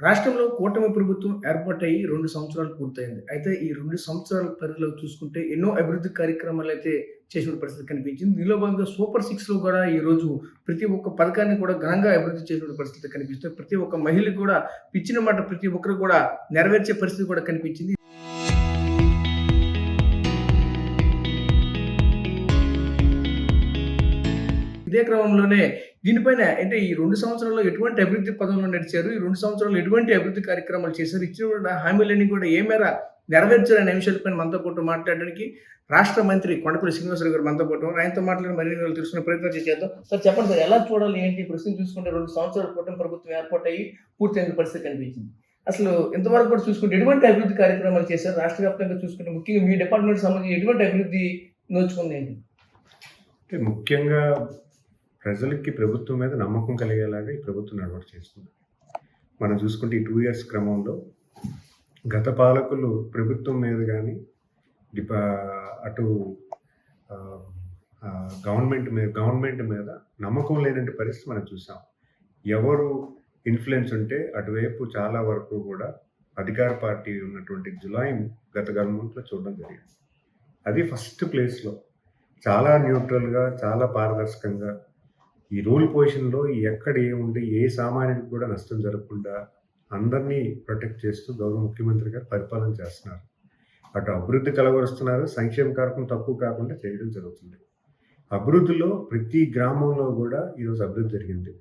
రాష్ట్రంలో కూటమి ప్రభుత్వం ఏర్పాటయ్యి 2 సంవత్సరాలు పూర్తయింది. అయితే ఈ 2 సంవత్సరాల పరిధిలో చూసుకుంటే ఎన్నో అభివృద్ధి కార్యక్రమాలైతే చేసిన పరిస్థితి కనిపించింది. దీనిలో భాగంగా సూపర్ సిక్స్‌లో కూడా ఈరోజు ప్రతి ఒక్క పథకాన్ని కూడా ఘనంగా అభివృద్ధి చేసిన పరిస్థితి కనిపిస్తుంది. ప్రతి ఒక్క మహిళకి కూడా ఇచ్చిన మాట ప్రతి ఒక్కరు కూడా నెరవేర్చే పరిస్థితి కూడా కనిపించింది. ఇదే క్రమంలోనే దీనిపైన అంటే ఈ 2 సంవత్సరాల్లో ఎటువంటి అభివృద్ధి పదంలో నడిచారు? ఈ 2 సంవత్సరాల్లో ఎటువంటి అభివృద్ధి కార్యక్రమాలు చేశారు? ఇచ్చిన హామీలన్నీ కూడా ఏ మేర నెరవేర్చారనే అంశాలపైన మనతో పాటు మాట్లాడడానికి రాష్ట్ర మంత్రి కొండపల్లి శ్రీనివాసరావు గారు మనతో పాటు ఉన్నారు. ఆయనతో మాట్లాడి మరిన్ని వివరాలు తెలుసుకునే ప్రయత్నం చేద్దాం. సార్ చెప్పండి సార్, ఎలా చూడాలి ఏంటి? ప్రస్తుతం చూసుకుంటే 2 సంవత్సరాల కూటమి ప్రభుత్వం ఏర్పాటయ్యి పూర్తయిన పరిస్థితి కనిపించింది. అసలు ఇంతవరకు కూడా చూసుకుంటే ఎటువంటి అభివృద్ధి కార్యక్రమాలు చేశారు? రాష్ట్ర వ్యాప్తంగా చూసుకుంటే ముఖ్యంగా మీ డిపార్ట్‌మెంట్‌కి సంబంధించి ఎటువంటి అభివృద్ధి నోచుకుంది ఏంటి? అంటే ముఖ్యంగా ప్రజలకి ప్రభుత్వం మీద నమ్మకం కలిగేలాగా ఈ ప్రభుత్వం నడవడి చేస్తుంది. మనం చూసుకుంటే ఈ 2 ఇయర్స్ క్రమంలో గత పాలకులు ప్రభుత్వం మీద కానీ అటు గవర్నమెంట్ మీద నమ్మకం లేనటువంటి పరిస్థితి మనం చూసాం. ఎవరు ఇన్ఫ్లుయెన్స్ ఉంటే అటువైపు చాలా వరకు కూడా అధికార పార్టీ ఉన్నటువంటి జులాయిని గత గవర్నమెంట్లో చూడడం జరిగింది. అది ఫస్ట్ ప్లేస్లో చాలా న్యూట్రల్గా, చాలా పారదర్శకంగా ఈ రూల్ పొజిషన్లో ఎక్కడ ఏముంది, ఏ సామాన్యుడికి కూడా నష్టం జరగకుండా అందరినీ ప్రొటెక్ట్ చేస్తూ గౌరవ ముఖ్యమంత్రి గారు పరిపాలన చేస్తున్నారు. అటు అభివృద్ధి కలవరుస్తున్నారు, సంక్షేమ కార్యక్రమం తక్కువ కాకుండా చేయడం జరుగుతుంది. అభివృద్ధిలో ప్రతి గ్రామంలో కూడా ఈరోజు అభివృద్ధి జరిగింది.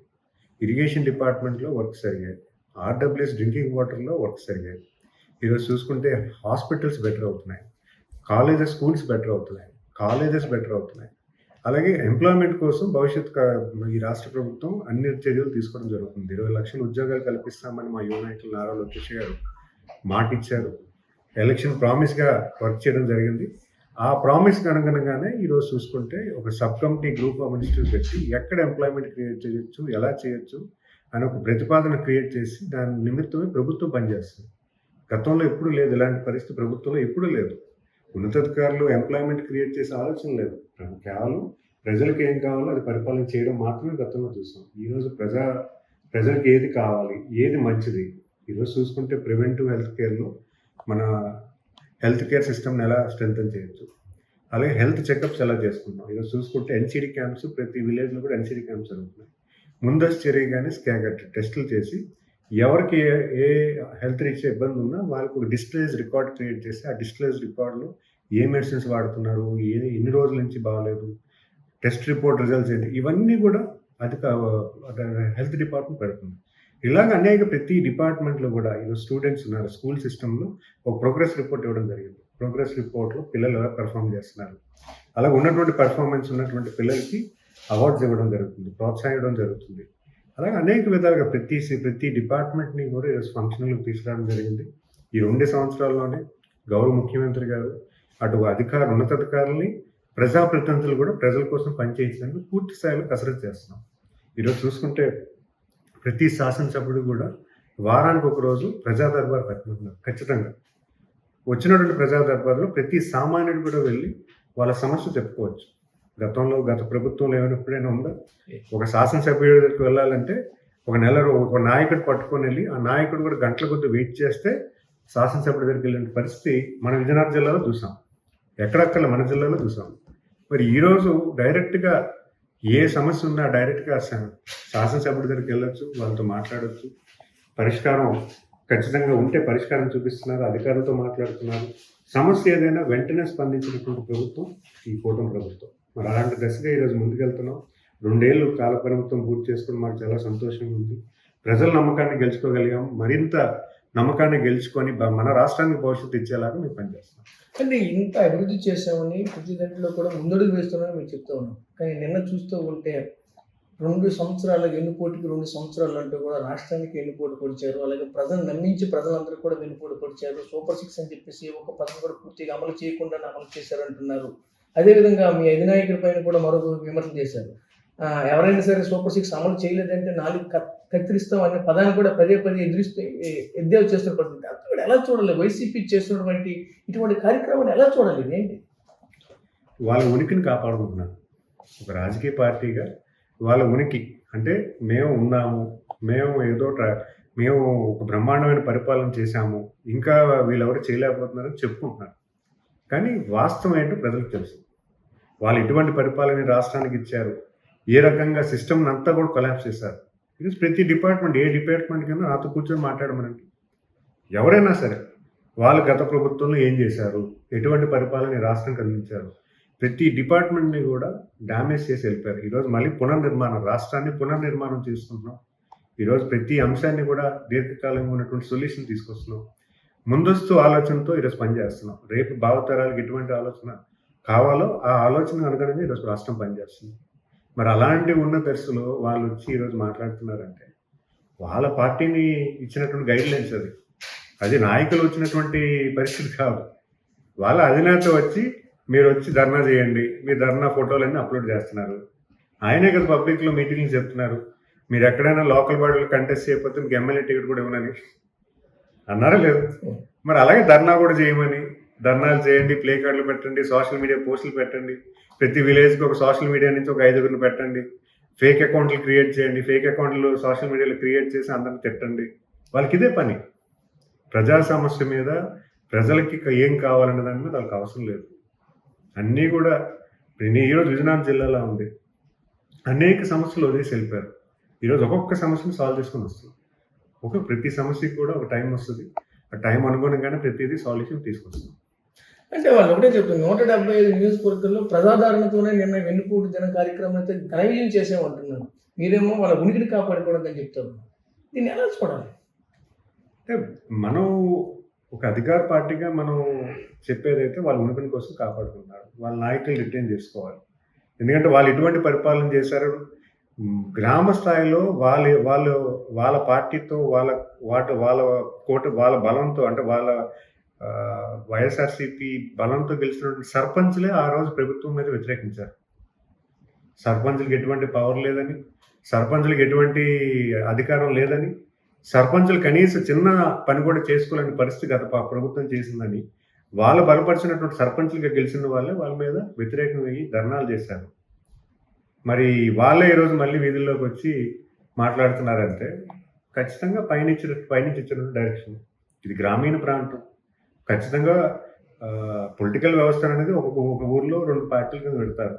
ఇరిగేషన్ డిపార్ట్మెంట్లో వర్క్ జరిగాయి, ఆర్డబ్ల్యూఎస్ డ్రింకింగ్ వాటర్లో వర్క్ జరిగాయి. ఈరోజు చూసుకుంటే హాస్పిటల్స్ బెటర్ అవుతున్నాయి, స్కూల్స్ బెటర్ అవుతున్నాయి. అలాగే ఎంప్లాయ్మెంట్ కోసం ఈ రాష్ట్ర ప్రభుత్వం అన్ని చర్యలు తీసుకోవడం జరుగుతుంది. 20 లక్షల ఉద్యోగాలు కల్పిస్తామని మా యువ నాయకులు నారా లోకేష్ గారు మాట ఇచ్చారు. ఎలక్షన్ ప్రామిస్గా వర్క్ చేయడం జరిగింది. ఆ ప్రామిస్కి అనుగుణంగానే ఈరోజు చూసుకుంటే ఒక sub committee group of ministers పెట్టి ఎక్కడ ఎంప్లాయ్మెంట్ క్రియేట్ చేయొచ్చు, ఎలా చేయొచ్చు అని ఒక ప్రతిపాదన క్రియేట్ చేసి దాని నిమిత్తమే ప్రభుత్వం పనిచేస్తుంది. గతంలో ఎప్పుడూ లేదు, ఇలాంటి పరిస్థితి ప్రభుత్వంలో ఎప్పుడూ లేదు. ఉన్నతాధికారులు ఎంప్లాయ్మెంట్ క్రియేట్ చేసే ఆలోచన లేదు. కేవలం ప్రజలకు ఏం కావాలో అది పరిపాలన చేయడం మాత్రమే గతంలో చూసాం. ఈరోజు ప్రజలకు ఏది కావాలి, ఏది మంచిది, ఈరోజు చూసుకుంటే ప్రివెంటివ్ హెల్త్ కేర్లో మన హెల్త్ కేర్ సిస్టమ్ని ఎలా స్ట్రెంథన్ చేయొచ్చు, అలాగే హెల్త్ చెకప్స్ ఎలా చేసుకుంటాం. ఈరోజు చూసుకుంటే ఎన్సీడీ క్యాంప్స్ ప్రతి విలేజ్లో కూడా ఎన్సీడీ క్యాంప్స్ జరుగుతున్నాయి. ముందస్తు చర్యగానే టెస్టులు చేసి ఎవరికి ఏ హెల్త్ రీత్యా ఇబ్బంది ఉన్నా వాళ్ళకి ఒక డిస్ప్లేస్ రికార్డ్ క్రియేట్ చేసి ఆ డిస్ప్లేస్ రికార్డులో ఏ మెడిసిన్స్ వాడుతున్నారు, ఎన్ని రోజుల నుంచి బాగాలేదు, టెస్ట్ రిపోర్ట్ రిజల్ట్స్ ఏంటి, ఇవన్నీ కూడా హెల్త్ డిపార్ట్మెంట్ పెడుతుంది. ఇలాగ అనేక ప్రతి డిపార్ట్మెంట్లో కూడా ఈరోజు స్టూడెంట్స్ ఉన్నారు, స్కూల్ సిస్టంలో ఒక ప్రోగ్రెస్ రిపోర్ట్ ఇవ్వడం జరిగింది. ప్రోగ్రెస్ రిపోర్ట్లో పిల్లలు ఎలా పెర్ఫామ్ చేస్తున్నారు, అలాగే ఉన్నటువంటి పెర్ఫార్మెన్స్ ఉన్నటువంటి పిల్లలకి అవార్డ్స్ ఇవ్వడం జరుగుతుంది, ప్రోత్సాహించడం జరుగుతుంది. అలాగే అనేక విధాలుగా ప్రతి డిపార్ట్మెంట్ని కూడా ఈరోజు ఫంక్షన్లకు తీసుకురావడం జరిగింది. ఈ 2 సంవత్సరాల్లోనే గౌరవ ముఖ్యమంత్రి గారు అటు ఉన్నతాధికారులని, ప్రజాప్రతినిధులు కూడా ప్రజల కోసం పనిచేయించడానికి పూర్తి స్థాయిలో కసరత్తు చేస్తున్నాం. ఈరోజు చూసుకుంటే ప్రతి శాసనసభ్యుడు కూడా వారానికి ఒక రోజు ప్రజా దర్బార్ పెట్టుకుంటున్నారు. ఖచ్చితంగా వచ్చినటువంటి ప్రజా దర్బార్లో ప్రతి సామాన్యుడు కూడా వెళ్ళి వాళ్ళ సమస్య చెప్పుకోవచ్చు. గత ప్రభుత్వంలో ఎప్పుడైనా ఉందా? ఒక శాసనసభ్యుడి దగ్గరికి వెళ్ళాలంటే ఒక నాయకుడు పట్టుకొని వెళ్ళి ఆ నాయకుడు కూడా గంటల కొద్ది వెయిట్ చేస్తే శాసనసభ్యుడి దగ్గరికి వెళ్ళిన పరిస్థితి మన విజయనగరం జిల్లాలో చూసాం, ఎక్కడక్కడ మన జిల్లాలో చూసాం. మరి ఈరోజు డైరెక్ట్గా ఏ సమస్య ఉన్నా డైరెక్ట్గా శాసనసభ్యుడి దగ్గరికి వెళ్ళొచ్చు, వాళ్ళతో మాట్లాడవచ్చు. పరిష్కారం ఖచ్చితంగా ఉంటే పరిష్కారం చూపిస్తున్నారు, అధికారులతో మాట్లాడుతున్నారు. సమస్య ఏదైనా వెంటనే స్పందించినటువంటి ప్రభుత్వం ఈ కూటమి ప్రభుత్వం. మరి అలాంటి దశగా ఈరోజు ముందుకెళ్తున్నాం. 2 ఏళ్ళు కాల పరిమితం పూర్తి చేసుకుని మాకు చాలా సంతోషంగా ఉంది. ప్రజల నమ్మకాన్ని గెలుచుకోగలిగాం. మరింత నమ్మకాన్ని గెలుచుకొని మన రాష్ట్రానికి భవిష్యత్తు ఇచ్చేలాగా మేము పనిచేస్తాం. అంటే ఇంత అభివృద్ధి చేసామని ప్రతి దాంట్లో కూడా ముందడుగు వేస్తున్నామని మీరు చెప్తూ ఉన్నాం. కానీ నిన్న చూస్తూ ఉంటే 2 సంవత్సరాలకు వెన్నుపోటుకి 2 సంవత్సరాలు అంటూ కూడా రాష్ట్రానికి వెన్నుపోటు పొడిచారు. అలాగే ప్రజలు నమ్మించి ప్రజలందరూ కూడా వెన్నుపోటు పొడిచారు. సూపర్ సిక్స్ అని చెప్పేసి ఒక పథకం కూడా పూర్తిగా అమలు చేయకుండా అమలు చేశారంటున్నారు. అదేవిధంగా మీ అధినాయకుడి పైన కూడా మరొక విమర్శ చేశారు. ఎవరైనా సరే సూపర్ సిక్స్ అమలు చేయలేదంటే నాలుగు కత్తిరిస్తాం అనే పదాన్ని కూడా పదే ఎద్దేవా చేస్తున్న పరిస్థితి. అక్కడ ఎలా చూడాలి? వైసీపీ చేస్తున్నటువంటి ఇటువంటి కార్యక్రమాన్ని ఎలా చూడాలి? ఏంటి వాళ్ళ ఉనికిని కాపాడుకుంటున్నారు. ఒక రాజకీయ పార్టీగా వాళ్ళ ఉనికి అంటే మేము ఉన్నాము, మేము ఏదో మేము ఒక బ్రహ్మాండమైన పరిపాలన చేశాము. ఇంకా వీళ్ళెవరు చేయలేకపోతున్నారని చెప్పుకుంటున్నారు. కానీ వాస్తవం ఏంటో ప్రజలకు తెలుసు. వాళ్ళు ఎటువంటి పరిపాలన రాష్ట్రానికి ఇచ్చారు. ఏ రకంగా సిస్టమ్‌నంతా కూడా కొలాప్స్ చేశారు. ఈరోజు ప్రతి డిపార్ట్‌మెంట్ ఏ డిపార్ట్‌మెంట్ కన్నా నాతో కూర్చొని మాట్లాడమనండి. ఎవరైనా సరే. వాళ్ళు గత ప్రభుత్వంలో ఏం చేశారు? ఎటువంటి పరిపాలన ఈ రాష్ట్రానికి అందించారు? ప్రతి డిపార్ట్‌మెంట్‌ని కూడా డ్యామేజ్ చేసి వెళ్ళిపోయారు. ఈరోజు మళ్ళీ పునర్నిర్మాణం రాష్ట్రాన్ని పునర్నిర్మాణం చేసుకుంటున్నాం. ఈరోజు ప్రతి అంశాన్ని కూడా దీర్ఘకాలంగా ఉన్నటువంటి సొల్యూషన్ తీసుకొస్తున్నాం. ముందస్తు ఆలోచనతో ఈరోజు పనిచేస్తున్నాం. రేపు భావితరాలకు ఎటువంటి ఆలోచన కావాలో ఆ ఆలోచనకు అనుగుణంగా ఈరోజు రాష్ట్రం పనిచేస్తుంది. మరి అలాంటి ఉన్న దశలో వాళ్ళొచ్చి ఈరోజు మాట్లాడుతున్నారంటే, వాళ్ళ పార్టీని ఇచ్చినటువంటి గైడ్‌లైన్స్ అది. అది నాయకులు వచ్చినటువంటి పరిస్థితి కాదు. వాళ్ళ అధినేత వచ్చి మీరొచ్చి ధర్నా చేయండి. మీ ధర్నా ఫోటోలన్నీ అప్‌లోడ్ చేస్తున్నారు. ఆయనే కదా పబ్లిక్‌లో మీటింగ్‌లు చెప్తున్నారు. మీరెక్కడైనా లోకల్ బాడీలో కంటెస్ట్ చేయకపోతే మీకు ఎమ్మెల్యే టికెట్ కూడా ఇవ్వనని. అన్నారా లేదా? మరి అలాగే ధర్నా కూడా చేయమని, ధర్నాలు చేయండి, ప్లే కార్డులు పెట్టండి, సోషల్ మీడియా పోస్టులు పెట్టండి. ప్రతి విలేజ్‌కి ఒక సోషల్ మీడియా నుంచి ఒక 5గురిని పెట్టండి. ఫేక్ అకౌంట్లు క్రియేట్ చేయండి. ఫేక్ అకౌంట్లు సోషల్ మీడియాలో క్రియేట్ చేసి అందరిని తిట్టండి. వాళ్ళకి ఇదే పని. ప్రజా సమస్య మీద ప్రజలకి ఏం కావాలనే దాని మీద వాళ్ళకి అవసరం లేదు. అన్నీ కూడా ఈరోజు విజయనగరం జిల్లాలో ఉంది. అనేక సమస్యలు వదిలేసి వెళ్ళిపోయారు. ఈరోజు ఒక్కొక్క సమస్యను సాల్వ్ చేసుకొని వస్తుంది. ప్రతి సమస్యకి కూడా ఒక టైం వస్తుంది. ఆ టైం అనుగుణంగానే ప్రతిదీ సొల్యూషన్ తీసుకొస్తుంది. అంటే వాళ్ళు ఒకటే చెప్తున్నారు. 175 నియోజకవర్గాల్లో ప్రజాదరణతోనే నిన్న వెన్నుపోటు దిన కార్యక్రమం అయితే ఘన విజయం చేసామంటున్నారు. మీరేమో వాళ్ళ ఉనికిని కాపాడుకోవడం అని చెప్తారు. దీన్ని ఎలా చూడాలి? అంటే మనం ఒక అధికార పార్టీగా మనం చెప్పేదైతే వాళ్ళ ఉనికిని కోసం కాపాడుకుంటున్నారు. వాళ్ళ నాయకులు రిటైన్ చేసుకోవాలి. ఎందుకంటే వాళ్ళు ఎటువంటి పరిపాలన చేశారు. గ్రామ స్థాయిలో వాళ్ళ పార్టీతో వాళ్ళ బలంతో అంటే వాళ్ళ వైఎస్ఆర్సీపీ బలంతో గెలిచినటువంటి సర్పంచ్‌లే ఆ రోజు ప్రభుత్వం మీద వ్యతిరేకించారు. సర్పంచ్‌లకి ఎటువంటి పవర్ లేదని, సర్పంచ్‌లకి ఎటువంటి అధికారం లేదని, సర్పంచ్‌లు కనీసం చిన్న పని కూడా చేసుకోలేని పరిస్థితి గత ప్రభుత్వం చేసిందని, వాళ్ళు బలపరిచినటువంటి సర్పంచ్‌లుగా గెలిచిన వాళ్ళే వాళ్ళ మీద వ్యతిరేకమయ్యి ధర్నాలు చేశారు. మరి వాళ్ళే ఈరోజు మళ్ళీ వీధుల్లోకి వచ్చి మాట్లాడుతున్నారంటే ఖచ్చితంగా పైనుంచి ఇచ్చినటువంటి డైరెక్షన్. ఇది గ్రామీణ ప్రాంతం. ఖచ్చితంగా పొలిటికల్ వ్యవస్థ అనేది ఒక ఊర్లో 2 పార్టీలు కింద పెడతారు.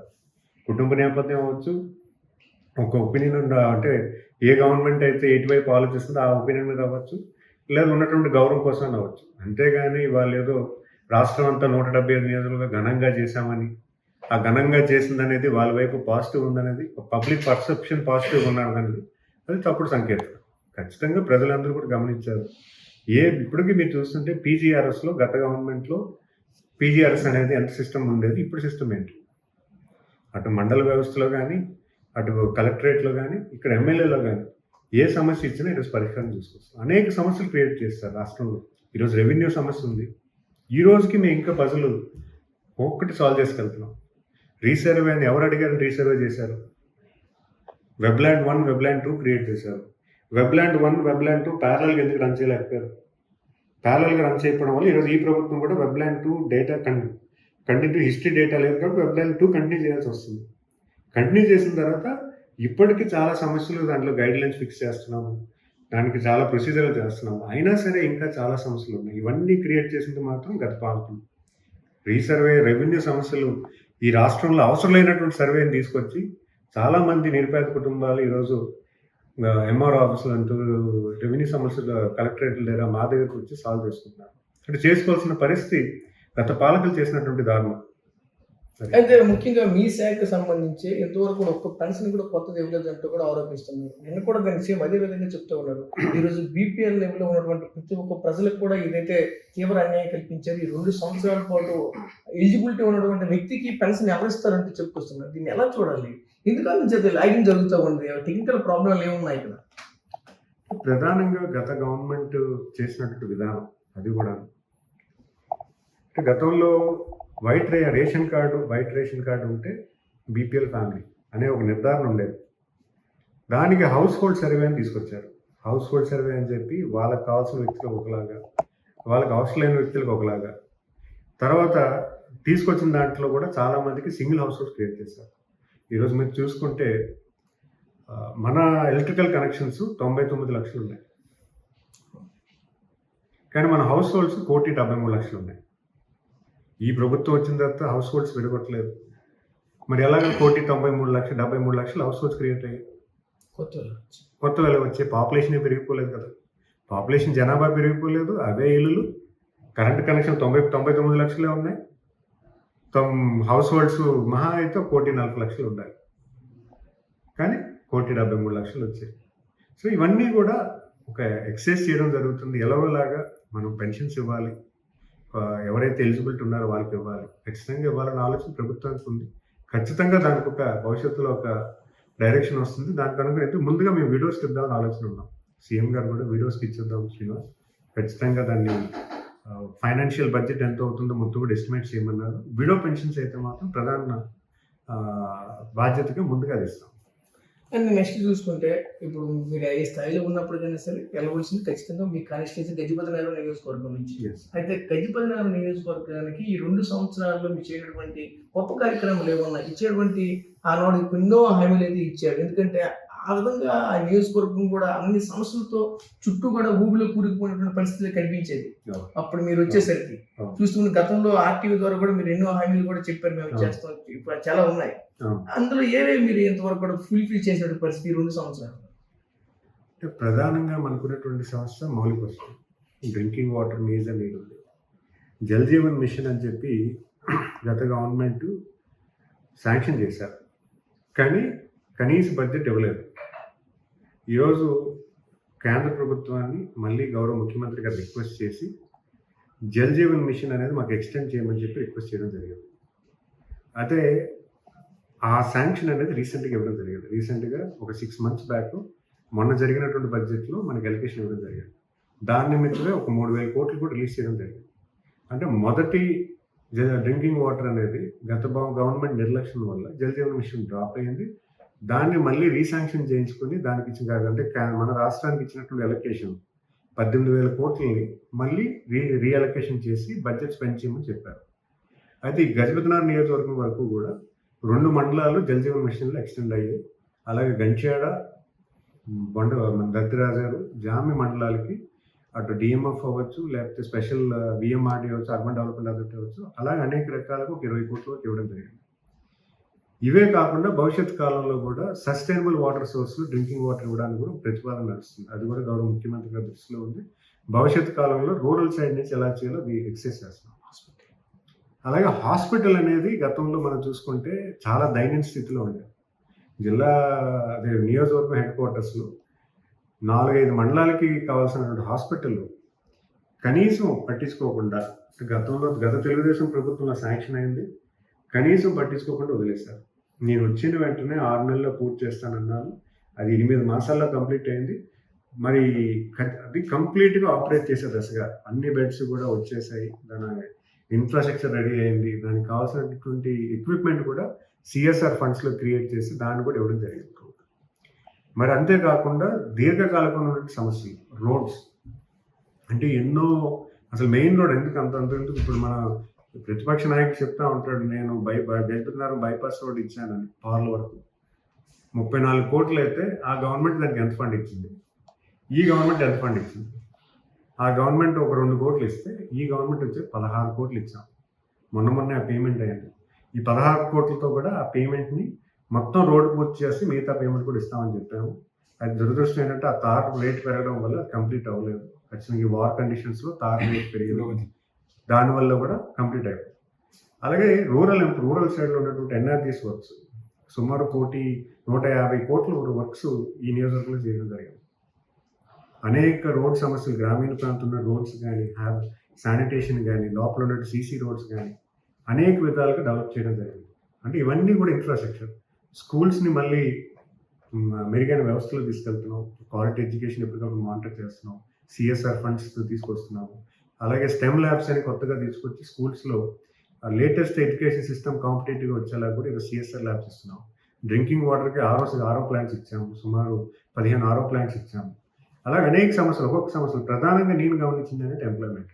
కుటుంబ నేపథ్యం అవ్వచ్చు, ఒక ఒపీనియన్ అంటే ఏ గవర్నమెంట్ అయితే ఎటువైపు ఆలోచిస్తుందో ఆ ఒపీనియన్ మీద అవ్వచ్చు, లేదా ఉన్నటువంటి గౌరవం కోసం అవ్వచ్చు. అంతేగాని వాళ్ళేదో రాష్ట్రం అంతా 175 నియోజకవర్గాలుగా ఘనంగా చేశామని, ఆ ఘనంగా చేసిందనేది వాళ్ళ వైపు పాజిటివ్ ఉందనేది, పబ్లిక్ పర్సెప్షన్ పాజిటివ్‌గా ఉన్నదనేది అది తప్పుడు సంకేతం. ఖచ్చితంగా ప్రజలందరూ కూడా గమనించారు. ఇప్పటికి మీరు చూస్తుంటే పీజీఆర్ఎస్‌లో గత గవర్నమెంట్‌లో పీజీఆర్ఎస్ అనేది ఎంత సిస్టమ్ ఉండేది, ఇప్పుడు సిస్టమ్ ఏంటి? అటు మండల వ్యవస్థలో కానీ, అటు కలెక్టరేట్‌లో కానీ, ఇక్కడ ఎమ్మెల్యేలో కానీ ఏ సమస్య ఇచ్చినా ఈరోజు పరిష్కారం తీసుకొస్తాం. అనేక సమస్యలు క్రియేట్ చేస్తారు రాష్ట్రంలో. ఈరోజు రెవెన్యూ సమస్య ఉంది. ఈ రోజుకి మేము ఇంకా పజలు ఒక్కొక్కటి సాల్వ్ చేసుకెళ్తున్నాం. రీసర్వే అని ఎవరు అడిగారు? రీసర్వే చేశారు. వెబ్‌ల్యాండ్ 1, వెబ్‌ల్యాండ్ 2 క్రియేట్ చేశారు. వెబ్‌ల్యాండ్ 1, వెబ్‌ల్యాండ్ 2 ప్యారలల్‌గా ఎందుకు రన్ చేయలేకపోయారు? ప్యారలల్‌గా రన్ చేయకపోవడం వల్ల ఈరోజు ఈ ప్రభుత్వం కూడా Webland 2 data continue history data లేదు కాబట్టి వెబ్‌ల్యాండ్ 2 కంటిన్యూ చేయాల్సి వస్తుంది. కంటిన్యూ చేసిన తర్వాత ఇప్పటికీ చాలా సమస్యలు దాంట్లో గైడ్‌లైన్స్ ఫిక్స్ చేస్తున్నాము. దానికి చాలా ప్రొసీజర్లు చేస్తున్నాము. అయినా సరే ఇంకా చాలా సమస్యలు ఉన్నాయి. ఇవన్నీ క్రియేట్ చేసింది మాత్రం గత పాలకులు. రీసర్వే, రెవెన్యూ సమస్యలు ఈ రాష్ట్రంలో అవసరం లేనటువంటి సర్వేని తీసుకొచ్చి చాలామంది నిరుపేద కుటుంబాలు ఈరోజు ఎంఆర్ఓ ఆఫీసులు అంటూ రెవెన్యూ సమస్యలు కలెక్టరేట్ల దగ్గర మా దగ్గరకు వచ్చి సాల్వ్ చేసుకుంటున్నారు. అంటే చేసుకోవాల్సిన పరిస్థితి గత పాలకులు చేసినటువంటి దారుణం. అయితే ముఖ్యంగా మీ శాఖకు సంబంధించి ఇంతవరకు కూడా ఒక్క పెన్షన్ కూడా కొత్తది ఇవ్వలేదంటూ కూడా ఆరోపిస్తున్నారు. నిన్న కూడా దాన్ని సేమ్ అదే విధంగా చెప్తూ ఉన్నారు. ఈరోజు బీపీఎల్ లెవెల్లో ఉన్నటువంటి ప్రతి ఒక్క ప్రజలకు కూడా ఇదైతే తీవ్ర అన్యాయం కల్పించారు. ఈ 2 సంవత్సరాల పాటు ఎలిజిబిలిటీ ఉన్నటువంటి వ్యక్తికి పెన్షన్ ఎవరిస్తారంటూ చెప్పుకొస్తున్నారు. దీన్ని ఎలా చూడాలి? ఎందుకంటే లాగింగ్ జరుగుతూ ఉంది. టెక్నికల్ ప్రాబ్లంలు ఏమున్నాయి ఇక్కడ? ప్రధానంగా గత గవర్నమెంట్ చేసినటువంటి విధానం అది కూడా అంటే గతంలో రేషన్ కార్డు ఉంటే బీపీఎల్ ఫ్యామిలీ అనే ఒక నిర్ధారణ ఉండేది. దానికి హౌస్ హోల్డ్ సర్వే అని తీసుకొచ్చారు. హౌస్ హోల్డ్ సర్వే అని చెప్పి వాళ్ళకి కావాల్సిన వ్యక్తులకు ఒకలాగా, వాళ్ళకి అవసరం లేని వ్యక్తులకు ఒకలాగా, తర్వాత తీసుకొచ్చిన దాంట్లో కూడా చాలామందికి సింగిల్ హౌస్ హోల్డ్ క్రియేట్ చేశారు. ఈరోజు మీరు చూసుకుంటే మన ఎలక్ట్రికల్ కనెక్షన్స్ 99 లక్షలు ఉన్నాయి. కానీ మన హౌస్ హోల్డ్స్ 1,73,00,000 ఉన్నాయి. ఈ ప్రభుత్వం వచ్చిన తర్వాత హౌస్ హోల్డ్స్ పెరగట్లేదు. మరి ఎలాగ 1,93,00,000 73,00,000 హౌస్ హోల్డ్స్ క్రియేట్ అయ్యాయి. కొత్త వేల వచ్చే పాపులేషన్ పెరిగిపోలేదు కదా. పాపులేషన్ జనాభా పెరిగిపోలేదు, అవే ఇల్లులు. కరెంట్ కనెక్షన్ 99 లక్షలే ఉన్నాయి. హౌస్ హోల్డ్స్ మహా అయితే 1,40,00,000 ఉండాలి, కానీ 1,73,00,000 వచ్చాయి. సో ఇవన్నీ కూడా ఒక ఎక్సైజ్ చేయడం జరుగుతుంది. ఎలాగోలాగా మనం పెన్షన్స్ ఇవ్వాలి, ఎవరైతే ఎలిజిబిలిటీ ఉన్నారో వాళ్ళకి ఇవ్వాలి, ఖచ్చితంగా ఇవ్వాలన్న ఆలోచన ప్రభుత్వానికి ఉంది. ఖచ్చితంగా దానికి ఒక భవిష్యత్తులో ఒక డైరెక్షన్ వస్తుంది. దానికి అనుకుని ముందుగా మేము వీడియోస్కి ఇద్దామని ఆలోచన ఉన్నాం. సీఎం గారు కూడా వీడియోస్కి ఇచ్చేద్దాం శ్రీనివాస్, ఖచ్చితంగా దాన్ని ఫైనాన్షియల్ బడ్జెట్ ఎంత అవుతుందో మొత్తం కూడా ఎస్టిమేట్ చేయమన్నారు. విడో పెన్షన్స్ అయితే మాత్రం ప్రధాన బాధ్యతగా ముందుగా అది ఇస్తాం. అండ్ నెక్స్ట్ చూసుకుంటే ఇప్పుడు మీరు ఏ స్థాయిలో ఉన్నప్పటికైనా సరే వెళ్ళవలసింది ఖచ్చితంగా మీ కాన్స్టిట్యూన్సీ గజపతినగరం నియోజకవర్గం నుంచి. అయితే గజపతినగరం నియోజకవర్గానికి ఈ 2 సంవత్సరాల్లో మీరు చేయనటువంటి గొప్ప కార్యక్రమాలు ఏమన్నా ఇచ్చేటువంటి ఆనాడు ఎన్నో హామీలు అయితే ఇచ్చారు. ఎందుకంటే ఆ విధంగా ఆ నియోజకవర్గం కూడా అన్ని సమస్యలతో చుట్టూ కూడా ఊబిలో కూరుకుపోయినటువంటి పరిస్థితులు కనిపించేది. అప్పుడు మీరు వచ్చేసరికి చూస్తున్న గతంలో ఆర్టీవీ ద్వారా కూడా మీరు ఎన్నో హామీలు కూడా చెప్పారు, మేము చేస్తాం, ఇప్పుడు చాలా ఉన్నాయి. అందులో ఏవేవి మీరు ఇంతవరకు కూడా ఫుల్ఫిల్ చేసిన పరిస్థితి 2 సంవత్సరాలు? ప్రధానంగా మనకున్నటువంటి సమస్య మౌలిక వస్తువులు, డ్రింకింగ్ వాటర్, మేజర్ నీరు ఉంది. జల్ జీవన్ మిషన్ అని చెప్పి గత గవర్నమెంట్ శాంక్షన్ చేశారు, కానీ కనీస బడ్జెట్ ఇవ్వలేదు. ఈరోజు కేంద్ర ప్రభుత్వాన్ని మళ్ళీ గౌరవ ముఖ్యమంత్రి గారు రిక్వెస్ట్ చేసి జల్ జీవన్ మిషన్ అనేది మాకు ఎక్స్టెండ్ చేయమని చెప్పి రిక్వెస్ట్ చేయడం జరిగింది. అదే ఆ శాంక్షన్ అనేది రీసెంట్గా ఇవ్వడం జరిగింది. రీసెంట్గా ఒక 6 months బ్యాక్ మొన్న జరిగినటువంటి బడ్జెట్లో మనకి ఎలకేషన్ ఇవ్వడం జరిగింది. దాని నిమిత్తమే ఒక 3,000 కోట్లు కూడా రిలీజ్ చేయడం జరిగింది. అంటే మొదటి డ్రింకింగ్ వాటర్ అనేది గత గవర్నమెంట్ నిర్లక్ష్యం వల్ల జల్ జీవన్ మిషన్ డ్రాప్ అయ్యింది. దాన్ని మళ్ళీ రీశాంక్షన్ చేయించుకొని దానికి ఇచ్చిన అంటే మన రాష్ట్రానికి ఇచ్చినటువంటి ఎలకేషన్ 18,000 కోట్లని మళ్ళీ రీఅలొకేషన్ చేసి బడ్జెట్ స్పెండ్ చేయమని చెప్పారు. అయితే ఈ గజపతినగరం నియోజకవర్గం వరకు కూడా 2 మండలాలు జల్ జీవన్ మిషన్లో ఎక్స్టెండ్ అయ్యాయి. అలాగే గంచేడ, దత్తిరాజారు, జామి మండలాలకి అటు డిఎంఎఫ్ అవ్వచ్చు, లేకపోతే స్పెషల్ విఎంఆర్డీ అవ్వచ్చు, అర్బన్ డెవలప్మెంట్ అథారిటీ అవ్వచ్చు, అలాగే అనేక రకాలుగా ఒక 20 కోట్ల వరకు ఇవ్వడం జరిగింది. ఇవే కాకుండా భవిష్యత్ కాలంలో కూడా sustainable water source, drinking water ఇవ్వడానికి కూడా ప్రతిపాదన నడుస్తుంది. అది కూడా గౌరవ ముఖ్యమంత్రి గారి దృష్టిలో ఉంది. భవిష్యత్ కాలంలో రూరల్ సైడ్ నుంచి ఎలా చేయాలో అది ఎక్సైజ్ చేస్తున్నాం. అలాగే హాస్పిటల్ అనేది గతంలో మనం చూసుకుంటే చాలా దయనీయ స్థితిలో ఉండేది. అదే నియోజకవర్గం హెడ్ క్వార్టర్స్లో 4-5 మండలాలకి కావాల్సినటువంటి హాస్పిటల్ కనీసం పట్టించుకోకుండా గత తెలుగుదేశం ప్రభుత్వంలో శాంక్షన్ అయింది, కనీసం పట్టించుకోకుండా వదిలేశారు. నేను వచ్చిన వెంటనే 6 నెలల్లో పూర్తి చేస్తానన్నాను, అది 8 మాసాల్లో కంప్లీట్ అయింది. మరి అది కంప్లీట్గా ఆపరేట్ చేసే దశగా అన్ని బెడ్స్ కూడా వచ్చేసాయి, దాని ఇన్ఫ్రాస్ట్రక్చర్ రెడీ అయింది, దానికి కావాల్సినటువంటి ఎక్విప్మెంట్ కూడా సిఎస్ఆర్ ఫండ్స్లో క్రియేట్ చేసి దాన్ని కూడా ఇవ్వడం జరిగింది. మరి అంతేకాకుండా దీర్ఘకాలికంగా ఉన్నటువంటి సమస్యలు, రోడ్స్ అంటే ఎన్నో, అసలు మెయిన్ రోడ్ ఎందుకు అంతెందుకు, ఇప్పుడు మన ప్రతిపక్ష నాయకుడు చెప్తా ఉంటాడు, నేను గజపతినగరం బైపాస్ రోడ్ ఇచ్చానని పార్ల వరకు 34 కోట్లు అయితే ఆ గవర్నమెంట్ దానికి ఎంత ఫండ్ ఇచ్చింది, ఈ గవర్నమెంట్ ఎంత ఫండ్ ఇచ్చింది? ఆ గవర్నమెంట్ ఒక 2 కోట్లు ఇస్తే ఈ గవర్నమెంట్ వచ్చి 16 కోట్లు ఇచ్చాం. మొన్న ఆ పేమెంట్ అయింది. ఈ 16 కోట్లతో కూడా ఆ పేమెంట్ని మొత్తం రోడ్డు పూర్తి చేసి మిగతా పేమెంట్ కూడా ఇస్తామని చెప్పాము. అది దురదృష్టం ఏంటంటే ఆ తార్ రేట్ పెరగడం వల్ల కంప్లీట్ అవ్వలేదు. ఖచ్చితంగా ఈ వార్ కండిషన్స్లో తార్ రేట్ పెరిగింది, దానివల్ల కూడా కంప్లీట్ అయిపోయింది. అలాగే రూరల్ సైడ్లో ఉన్నటువంటి ఎన్ఆర్జీస్ వర్క్స్ సుమారు 150 కోట్ల వర్క్స్ ఈ నియోజకవర్గంలో చేయడం జరిగింది. అనేక రోడ్ సమస్యలు, గ్రామీణ ప్రాంతంలో రోడ్స్ కానీ, శానిటేషన్ కానీ, లోపల ఉన్న సీసీ రోడ్స్ కానీ అనేక విధాలుగా డెవలప్ చేయడం జరిగింది. అంటే ఇవన్నీ కూడా ఇన్ఫ్రాస్ట్రక్చర్. స్కూల్స్ని మళ్ళీ మెరుగైన వ్యవస్థలో తీసుకెళ్తున్నాం, క్వాలిటీ ఎడ్యుకేషన్ ఎప్పటికప్పుడు మానిటర్ చేస్తున్నాం, సిఎస్ఆర్ ఫండ్స్ తీసుకొస్తున్నాము. అలాగే స్టెమ్ ల్యాబ్స్ అని కొత్తగా తీసుకొచ్చి స్కూల్స్లో లేటెస్ట్ ఎడ్యుకేషన్ సిస్టమ్ కాంపిటేటివ్గా వచ్చేలా కూడా ఇది సిఎస్ఆర్ ల్యాబ్స్ ఇస్తున్నాం. డ్రింకింగ్ వాటర్కి ఆరో ప్లాంట్స్ ఇచ్చాము, సుమారు 15 ఆరో ప్లాంట్స్ ఇచ్చాము. అలాగే అనేక సమస్యలు, ఒక్కొక్క సమస్యలు. ప్రధానంగా నేను గమనించింది అంటే ఎంప్లాయ్మెంట్.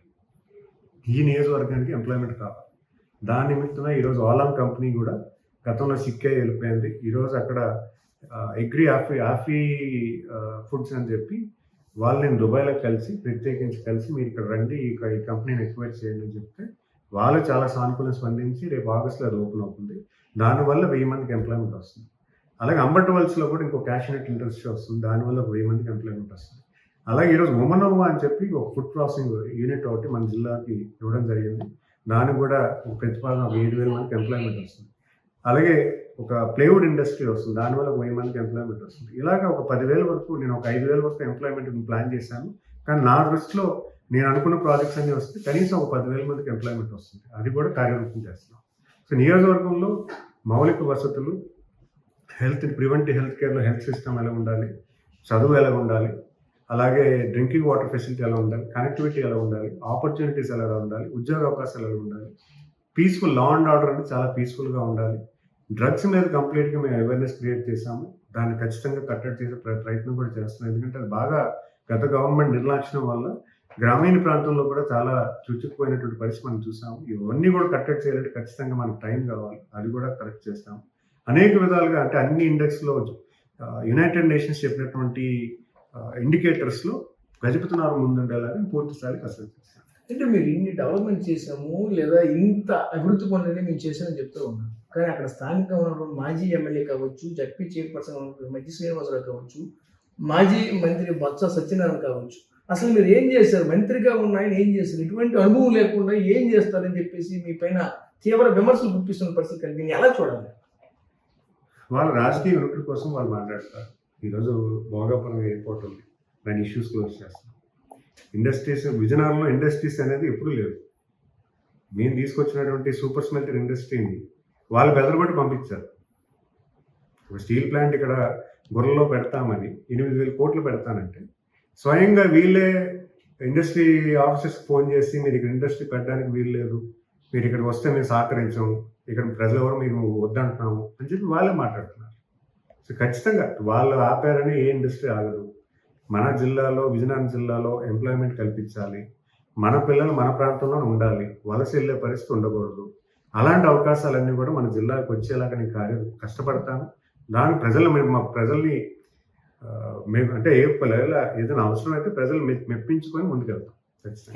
ఈ నియోజకవర్గానికి ఎంప్లాయ్మెంట్ కావాలి. దాని నిమిత్తమే ఈరోజు ఆలాం కంపెనీ కూడా గతంలో సిక్కే వెళ్ళిపోయింది. ఈరోజు అక్కడ అగ్రి ఆఫీ ఫుడ్స్ అని చెప్పి వాళ్ళు నేను దుబాయ్లో ప్రత్యేకించి కలిసి మీరు ఇక్కడ రండి, ఈ కంపెనీని ఎక్వైర్ చేయండి అని చెప్తే వాళ్ళు చాలా సానుకూలంగా స్పందించి రేపు ఆగస్టులో అది ఓపెన్ అవుతుంది. దానివల్ల 1000 మందికి ఎంప్లాయ్మెంట్ వస్తుంది. అలాగే అంబట్ వల్స్లో కూడా ఇంకో క్యాషనెట్ ఇండస్ట్రీ వస్తుంది, దానివల్ల 1000 మందికి ఎంప్లాయ్మెంట్ వస్తుంది. అలాగే ఈరోజు ఉమనోవా అని చెప్పి ఒక ఫుడ్ ప్రాసెసింగ్ యూనిట్ ఒకటి మన జిల్లాకి ఇవ్వడం జరిగింది. దానికి కూడా ఒక ప్రతిపాదన 7,000 మందికి ఎంప్లాయ్మెంట్ వస్తుంది. అలాగే ఒక ప్లేవుడ్ ఇండస్ట్రీ వస్తుంది, దానివల్ల 1000 మందికి ఎంప్లాయ్మెంట్ వస్తుంది. ఇలాగ ఒక 10,000 వరకు, నేను ఒక 5,000 వరకు ఎంప్లాయ్మెంట్ ప్లాన్ చేశాను. కానీ నా దృష్టిలో నేను అనుకున్న ప్రాజెక్ట్స్ అన్నీ వస్తే కనీసం ఒక 10,000 మందికి ఎంప్లాయ్మెంట్ వస్తుంది. అది కూడా కార్యరూపం చేస్తున్నాం. సో నియోజకవర్గంలో మౌలిక వసతులు, ప్రివెంటివ్ హెల్త్ కేర్లో హెల్త్ సిస్టమ్ ఎలా ఉండాలి, చదువు ఎలా ఉండాలి, అలాగే డ్రింకింగ్ వాటర్ ఫెసిలిటీ ఎలా ఉండాలి, కనెక్టివిటీ ఎలా ఉండాలి, ఆపర్చునిటీస్ ఎలా ఉండాలి, ఉద్యోగ అవకాశాలు ఎలా ఉండాలి, పీస్ఫుల్ లా అండ్ ఆర్డర్ అంటే చాలా పీస్ఫుల్గా ఉండాలి. డ్రగ్స్ మీద కంప్లీట్గా మేము అవేర్నెస్ క్రియేట్ చేశాము. దాన్ని ఖచ్చితంగా కట్టడి చేసే ప్రయత్నం కూడా చేస్తున్నాం. ఎందుకంటే అది బాగా గత గవర్నమెంట్ నిర్లక్ష్యం వల్ల గ్రామీణ ప్రాంతంలో కూడా చాలా చుట్టుకుపోయినటువంటి పరిస్థితి మనం చూసాము. ఇవన్నీ కూడా కట్టడి చేయాలంటే ఖచ్చితంగా మనకు టైం కావాలి. అది కూడా కరెక్ట్ చేస్తాం. అనేక విధాలుగా, అంటే అన్ని ఇండెక్స్లో యునైటెడ్ నేషన్స్ చెప్పినటువంటి ఇండికేటర్స్లో గజపతినగరం ముందుండేలాగా పూర్తిస్థాయి కసరత్తు చేస్తాం. అంటే మీరు ఇన్ని డెవలప్మెంట్ చేసాము, లేదా ఇంత అభివృద్ధి పనులని మేము చేసామని చెప్తూ ఉన్నాం. కానీ అక్కడ స్థానికంగా ఉన్నటువంటి మాజీ ఎమ్మెల్యే కావచ్చు, జడ్పీ చైర్పర్సన్ ఉన్నటువంటి మధ్య శ్రీనివాసరావు కావచ్చు, మాజీ మంత్రి బొత్స సత్యనారాయణ కావచ్చు, అసలు మీరు ఏం చేశారు? మంత్రిగా ఉన్న ఆయన ఏం చేశారు? ఇటువంటి అనుభవం లేకుండా ఏం చేస్తారని చెప్పేసి మీ పైన తీవ్ర విమర్శలు గుప్పిస్తున్న పరిస్థితి కలిగి దీన్ని ఎలా చూడాలి? వాళ్ళ రాజకీయ వినుకుల కోసం వాళ్ళు మాట్లాడతారు. ఈరోజు భోగాపురం ఎయిర్పోర్ట్ ఉంది, దాని ఇష్యూస్ క్లోజ్ చేస్తాం. ఇండస్ట్రీస్, విజయనగరంలో ఇండస్ట్రీస్ అనేది ఎప్పుడు లేదు. మేము తీసుకొచ్చినటువంటి సూపర్ స్మెల్టర్ ఇండస్ట్రీని వాళ్ళు బెదరగొట్టి పంపించారు. ఒక స్టీల్ ప్లాంట్ ఇక్కడ గొర్రెలో పెడతామని 8,000 కోట్లు పెడతానంటే స్వయంగా వీళ్ళే ఇండస్ట్రీ ఆఫీసర్స్కి ఫోన్ చేసి మీరు ఇక్కడ ఇండస్ట్రీ పెట్టడానికి వీలు లేదు, మీరు ఇక్కడికి వస్తే మేము సహకరించాము, ఇక్కడ ప్రజలు ఎవరు మీరు వద్దంటున్నాము అని చెప్పి వాళ్ళే మాట్లాడుతున్నారు. సో ఖచ్చితంగా వాళ్ళు ఆపారని ఏ ఇండస్ట్రీ ఆగదు. మన జిల్లాలో, విజయనగరం జిల్లాలో ఎంప్లాయ్మెంట్ కల్పించాలి, మన పిల్లలు మన ప్రాంతంలో ఉండాలి, వలస వెళ్ళే పరిస్థితి ఉండకూడదు. అలాంటి అవకాశాలన్నీ కూడా మన జిల్లాకు వచ్చేలాగా నేను కష్టపడతాను. దాని మా ప్రజల్ని మేము అంటే ఏదైనా అవసరం అయితే ప్రజలు మెప్పించుకొని ముందుకెళ్తాం.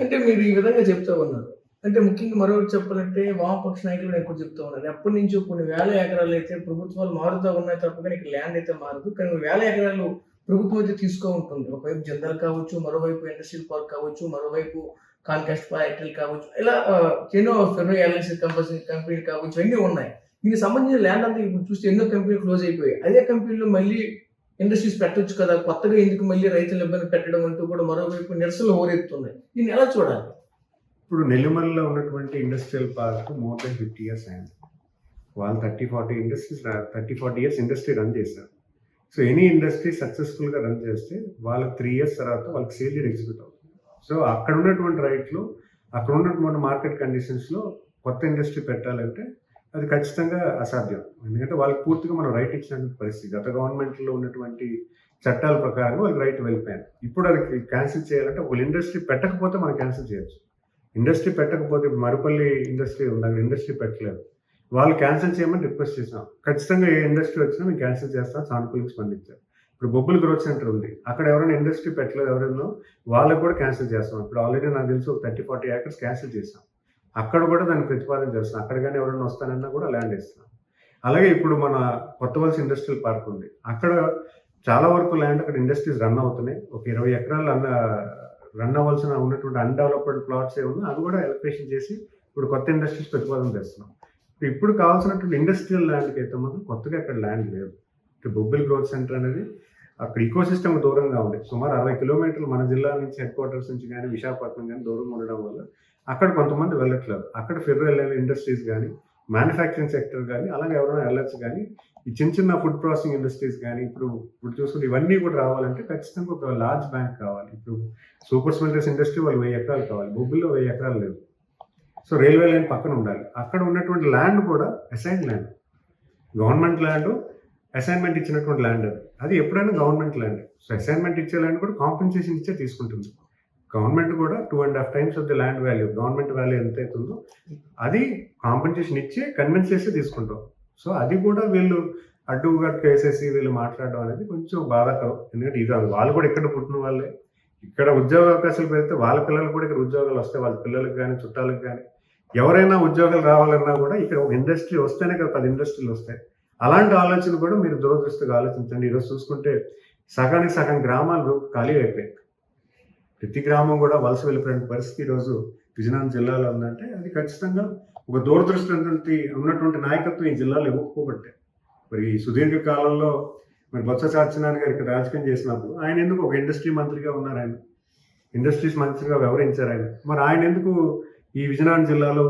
అంటే మీరు ఈ విధంగా చెప్తూ ఉన్నారు. అంటే ముఖ్యంగా మరొకటి చెప్పాలంటే వామపక్ష నాయకులు ఎక్కువ చెప్తూ ఉన్నారు. ఎప్పటి నుంచో కొన్ని వేల ఎకరాలు అయితే ప్రభుత్వాలు మారుతూ ఉన్నాయి తప్ప కానీ ఇక్కడ ల్యాండ్ అయితే మారదు. కానీ వేల ఎకరాలు ప్రభుత్వం అయితే తీసుకో ఉంటుంది. ఒకవైపు జిందాల్ కావచ్చు, మరోవైపు ఇండస్ట్రియల్ పార్క్ కావచ్చు, మరోవైపు కాన్కాస్ట్ ఫ్యాక్టరీ కావచ్చు, ఇలా ఎన్నో ఫెర్రో ఎల్ఐసి కంపెనీలు కావచ్చు, అన్నీ ఉన్నాయి. దీనికి సంబంధించిన ల్యాండ్ అంతా ఇప్పుడు చూస్తే ఎన్నో కంపెనీలు క్లోజ్ అయిపోయాయి. అదే కంపెనీలో మళ్ళీ ఇండస్ట్రీస్ పెట్టొచ్చు కదా, కొత్తగా ఎందుకు మళ్ళీ రైతులు ఇబ్బంది పెట్టడం అంటూ కూడా మరోవైపు నిరసనలు హోరెత్తున్నాయి. దీన్ని ఎలా చూడాలి? ఇప్పుడు నెల్లిమల్లిలో ఉన్నటువంటి industrial park more than 50 years అయింది. వాళ్ళు 30-40 years ఇండస్ట్రీ రన్ చేశారు. సో ఎనీ ఇండస్ట్రీ సక్సెస్ఫుల్గా రన్ చేస్తే వాళ్ళకి 3 years తర్వాత వాళ్ళకి సేల్ డీడ్ ఎగ్జిక్యూట్ అవుతుంది. సో అక్కడ ఉన్నటువంటి రైట్లు, అక్కడ ఉన్నటువంటి మార్కెట్ కండిషన్స్లో కొత్త ఇండస్ట్రీ పెట్టాలంటే అది ఖచ్చితంగా అసాధ్యం. ఎందుకంటే వాళ్ళకి పూర్తిగా మనం రైట్ ఇచ్చినటువంటి పరిస్థితి. గత గవర్నమెంట్లో ఉన్నటువంటి చట్టాల ప్రకారం వాళ్ళకి రైట్ వెళ్ళిపోయాను. ఇప్పుడు అది క్యాన్సిల్ చేయాలంటే ఒక ఇండస్ట్రీ పెట్టకపోతే మనం క్యాన్సిల్ చేయొచ్చు. ఇండస్ట్రీ పెట్టకపోతే మరుపల్లి ఇండస్ట్రీ ఉంది, అక్కడ ఇండస్ట్రీ పెట్టలేదు, వాళ్ళు క్యాన్సిల్ చేయమని రిక్వెస్ట్ చేసాం. ఖచ్చితంగా ఏ ఇండస్ట్రీ వచ్చినా మేము క్యాన్సిల్ చేస్తాం, సానుకూలంగా స్పందించారు. ఇప్పుడు బొబ్బుల గ్రోత్ సెంటర్ ఉంది, అక్కడ ఎవరైనా ఇండస్ట్రీ పెట్టలేదు ఎవరైనా వాళ్ళకి కూడా క్యాన్సిల్ చేస్తాం. ఇప్పుడు ఆల్రెడీ నాకు తెలిసి ఒక 30-40 acres క్యాన్సిల్ చేసాం. అక్కడ కూడా దాన్ని ప్రతిపాదన చేస్తాం. అక్కడ కానీ ఎవరైనా వస్తానన్నా కూడా ల్యాండ్ ఇస్తాం. అలాగే ఇప్పుడు మన కొత్త వలస ఇండస్ట్రియల్ పార్క్ ఉంది, అక్కడ చాలా వరకు ల్యాండ్ అక్కడ ఇండస్ట్రీస్ రన్ అవుతున్నాయి. ఒక 20 acres రన్ అవ్వాల్సిన ఉన్నటువంటి అన్డెవలప్డ్ ప్లాట్స్ ఏమన్నా అది కూడా ఎలక్ట్రేషన్ చేసి ఇప్పుడు కొత్త ఇండస్ట్రీస్ ప్రతిపాదన చేస్తున్నాం. ఇప్పుడు కావాల్సినటువంటి ఇండస్ట్రియల్ ల్యాండ్కి అయితే మాత్రం కొత్తగా అక్కడ ల్యాండ్ లేదు. బొబ్బిల్ గ్రోత్ సెంటర్ అనేది అక్కడ ఈకో సిస్టమ్ దూరంగా ఉంది. సుమారు 60 kilometers మన జిల్లా నుంచి హెడ్ క్వార్టర్స్ నుంచి కానీ విశాఖపట్నం కానీ దూరంగా ఉండడం వల్ల అక్కడ కొంతమంది వెళ్ళట్లేదు. అక్కడ ఫెడరల్ ఇండస్ట్రీస్ కానీ, మ్యానుఫ్యాక్చరింగ్ సెక్టర్ కానీ, అలాగే ఎవరైనా వెళ్ళొచ్చు. కానీ ఈ చిన్న ఫుడ్ ప్రాసెసింగ్ ఇండస్ట్రీస్ కానీ ఇప్పుడు చూసుకుంటే ఇవన్నీ కూడా రావాలంటే ఖచ్చితంగా ఒక లార్జ్ బ్యాంక్ కావాలి. ఇప్పుడు సూపర్ స్మెల్టర్స్ ఇండస్ట్రీ వాళ్ళు 1000 acres కావాలి, బొబ్బిల్లో 1000 acres లేదు. సో రైల్వే లైన్ పక్కన ఉండాలి. అక్కడ ఉన్నటువంటి ల్యాండ్ కూడా assign land, government land, assignment ఇచ్చినటువంటి ల్యాండ్ అది ఎప్పుడైనా గవర్నమెంట్ ల్యాండ్. సో అసైన్మెంట్ ఇచ్చే ల్యాండ్ కూడా కాంపెన్సేషన్ ఇచ్చే తీసుకుంటుంది. గవర్నమెంట్ కూడా 2.5 times of the land value, government value ఎంత అవుతుందో అది కాంపెన్సేషన్ ఇచ్చి కన్విన్స్ చేసి తీసుకుంటాం. సో అది కూడా వీళ్ళు అడ్డుగా వేసేసి వీళ్ళు మాట్లాడడం అనేది కొంచెం బాధాకరం. ఎందుకంటే ఇది వాళ్ళు కూడా ఇక్కడ పుట్టిన వాళ్ళే, ఇక్కడ ఉద్యోగ అవకాశాలు పెడితే వాళ్ళ పిల్లలకు కూడా ఇక్కడ ఉద్యోగాలు వస్తాయి. వాళ్ళ పిల్లలకు గానీ, చుట్టాలకు గానీ ఎవరైనా ఉద్యోగాలు రావాలన్నా కూడా ఇక్కడ ఒక ఇండస్ట్రీ వస్తేనే కదా 10 ఇండస్ట్రీలు వస్తాయి. అలాంటి ఆలోచన కూడా మీరు దురదృష్టంగా ఆలోచించండి. ఈరోజు చూసుకుంటే సగానికి సగం గ్రామాలు ఖాళీ అయిపోయాయి. ప్రతి గ్రామం కూడా వలస వెళ్ళిపోయిన పరిస్థితి ఈరోజు విజయనగరం జిల్లాలో ఉందంటే అది ఖచ్చితంగా ఒక దూరదృష్టి ఉన్నటువంటి నాయకత్వం ఈ జిల్లాలో ఇవ్వకపోబట్టే. మరి ఈ సుదీర్ఘ కాలంలో మరి బొత్స సత్యనారాయణ గారు ఇక్కడ రాజకీయం చేసినప్పుడు ఆయన ఎందుకు ఒక ఇండస్ట్రీ మంత్రిగా ఉన్నారు, ఆయన ఇండస్ట్రీస్ మంత్రిగా వ్యవహరించారు ఆయన. మరి ఆయన ఎందుకు ఈ విజయనగరం జిల్లాలో